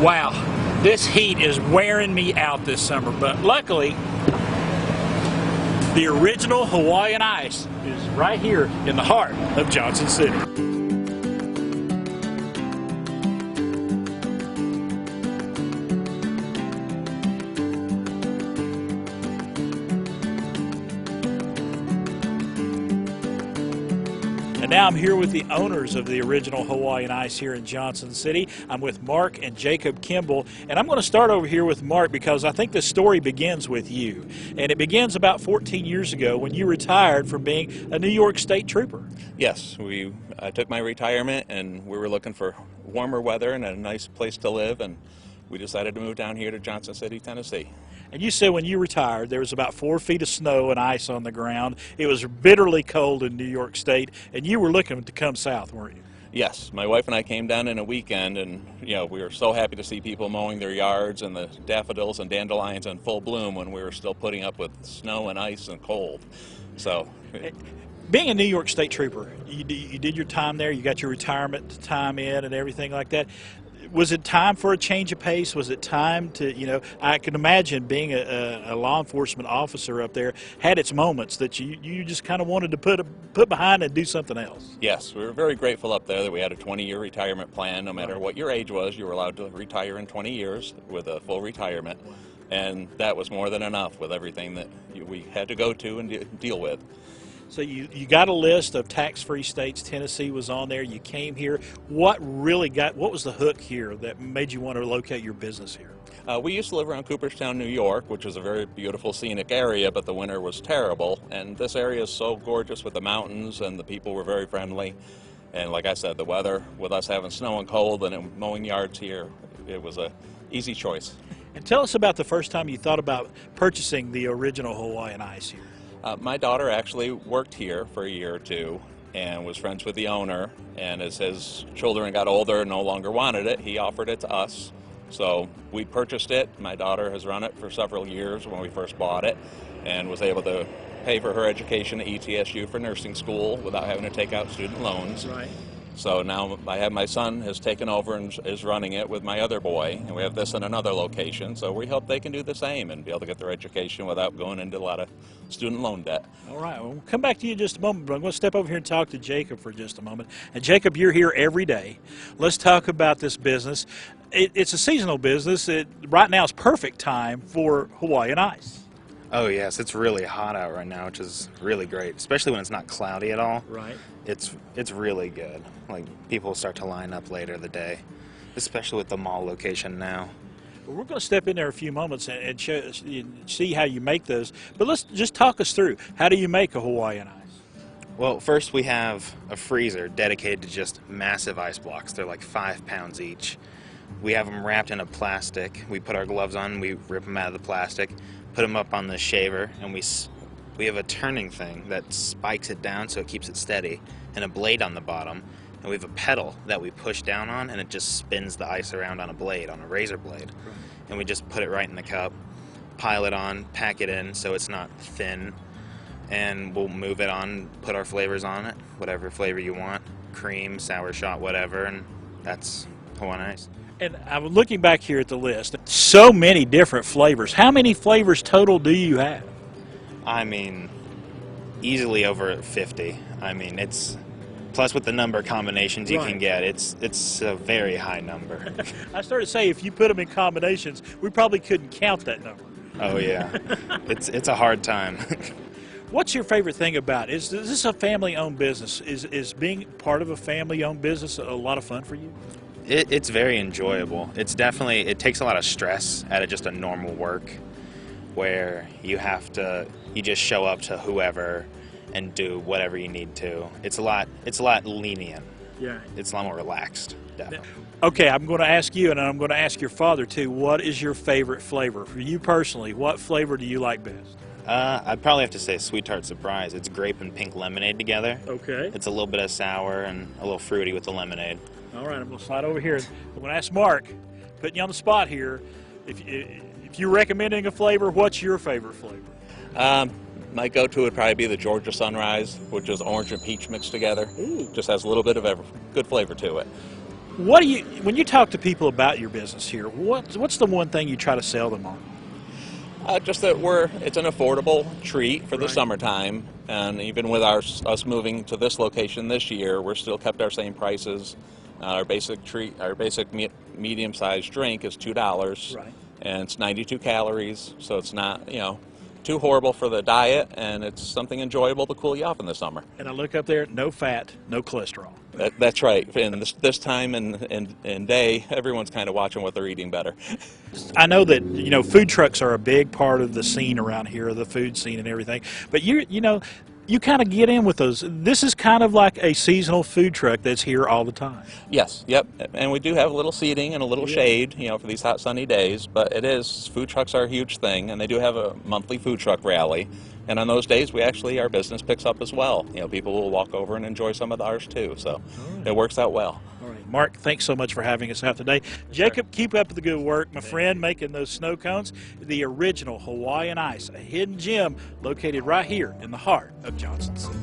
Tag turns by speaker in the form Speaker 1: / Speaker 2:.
Speaker 1: Wow, this heat is wearing me out this summer, but luckily the original Hawaiian Ice is right here in the heart of Johnson City. And now I'm here with the owners of the original Hawaiian Ice here in Johnson City. I'm with Mark and Jacob Kimball, and I'm going to start over here with Mark because I think the story begins with you. And it begins about 14 years ago when you retired from being a New York State Trooper.
Speaker 2: Yes, I took my retirement and we were looking for warmer weather and a nice place to live, and we decided to move down here to Johnson City, Tennessee.
Speaker 1: And you said when you retired, there was about 4 feet of snow and ice on the ground. It was bitterly cold in New York State, and you were looking to come south, weren't you?
Speaker 2: Yes, my wife and I came down in a weekend, and we were so happy to see people mowing their yards and the daffodils and dandelions in full bloom when we were still putting up with snow and ice and cold. So,
Speaker 1: being a New York State Trooper, you did your time there, you got your retirement time in and everything like that. Was it time for a change of pace? Was it time to, I can imagine being a law enforcement officer up there had its moments that you just kind of wanted to put behind and do something else.
Speaker 2: Yes, we were very grateful up there that we had a 20-year retirement plan. No matter what your age was, you were allowed to retire in 20 years with a full retirement. And that was more than enough with everything that we had to go to and deal with.
Speaker 1: So you got a list of tax-free states. Tennessee was on there. You came here. What was the hook here that made you want to locate your business here?
Speaker 2: We used to live around Cooperstown, New York, which is a very beautiful scenic area, but the winter was terrible. And this area is so gorgeous with the mountains, and the people were very friendly. And like I said, the weather, with us having snow and cold and mowing yards here, it was an easy choice.
Speaker 1: And tell us about the first time you thought about purchasing the original Hawaiian Ice here.
Speaker 2: My daughter actually worked here for a year or two and was friends with the owner, and as his children got older and no longer wanted it, he offered it to us. So we purchased it. My daughter has run it for several years when we first bought it and was able to pay for her education at ETSU for nursing school without having to take out student loans.
Speaker 1: Right.
Speaker 2: So now my son has taken over and is running it with my other boy, and we have this in another location. So we hope they can do the same and be able to get their education without going into a lot of student loan debt.
Speaker 1: All right, well, we'll come back to you in just a moment, but I'm going to step over here and talk to Jacob for just a moment. And Jacob, you're here every day. Let's talk about this business. It's a seasonal business. Right now is perfect time for Hawaiian Ice.
Speaker 3: Oh yes, it's really hot out right now, which is really great, especially when it's not cloudy at all.
Speaker 1: Right.
Speaker 3: It's really good. Like, people start to line up later in the day, especially with the mall location now.
Speaker 1: Well, we're going to step in there a few moments and see how you make those. But let's just talk us through, how do you make a Hawaiian Ice?
Speaker 3: Well, first we have a freezer dedicated to just massive ice blocks. They're like 5 pounds each. We have them wrapped in a plastic. We put our gloves on, we rip them out of the plastic, put them up on the shaver, and we have a turning thing that spikes it down so it keeps it steady, and a blade on the bottom, and we have a pedal that we push down on, and it just spins the ice around on a blade, on a razor blade. And we just put it right in the cup, pile it on, pack it in so it's not thin, and we'll move it on, put our flavors on it, whatever flavor you want, cream, sour shot, whatever, and that's Hawaiian Ice.
Speaker 1: And I'm looking back here at the list. So many different flavors. How many flavors total do you have?
Speaker 3: I mean, easily over 50. I mean, it's plus with the number combinations you can get, it's a very high number.
Speaker 1: I started to say if you put them in combinations, we probably couldn't count that number.
Speaker 3: Oh yeah, it's a hard time.
Speaker 1: What's your favorite thing about it? Is this a family-owned business? Is being part of a family-owned business a lot of fun for you?
Speaker 3: It's very enjoyable. It takes a lot of stress out of just a normal work where you just show up to whoever and do whatever you need to. It's a lot lenient.
Speaker 1: Yeah.
Speaker 3: It's a lot more relaxed, definitely.
Speaker 1: Okay, I'm going to ask you, and I'm going to ask your father too, what is your favorite flavor? For you personally, what flavor do you like best?
Speaker 3: I'd probably have to say Sweet Tart Surprise. It's grape and pink lemonade together.
Speaker 1: Okay.
Speaker 3: It's a little bit of sour and a little fruity with the lemonade.
Speaker 1: All right, I'm going to slide over here. I'm going to ask Mark, putting you on the spot here, if you're recommending a flavor, what's your favorite flavor?
Speaker 2: My go-to would probably be the Georgia Sunrise, which is orange and peach mixed together.
Speaker 1: Ooh.
Speaker 2: Just has a little bit of good flavor to it.
Speaker 1: What do you, when you talk to people about your business here, what's the one thing you try to sell them on?
Speaker 2: Just that it's an affordable treat for the
Speaker 1: Right.
Speaker 2: summertime, and even with us moving to this location this year, we're still kept our same prices. Our basic treat, our basic medium-sized drink is $2,
Speaker 1: Right.
Speaker 2: and it's 92 calories, so it's not too horrible for the diet, and it's something enjoyable to cool you off in the summer.
Speaker 1: And I look up there, no fat, no cholesterol.
Speaker 2: That's right. And this time and day, everyone's kind of watching what they're eating better.
Speaker 1: I know that food trucks are a big part of the scene around here, the food scene and everything. But you kind of get in with those. This is kind of like a seasonal food truck that's here all the time.
Speaker 2: Yes, yep. And we do have a little seating and a little shade, for these hot sunny days. But food trucks are a huge thing, and they do have a monthly food truck rally. And on those days, our business picks up as well. People will walk over and enjoy some of ours too. So it works out well.
Speaker 1: All right, Mark, thanks so much for having us out today. Jacob, keep up the good work, my friend, making those snow cones. The original Hawaiian Ice, a hidden gem located right here in the heart of Johnson City.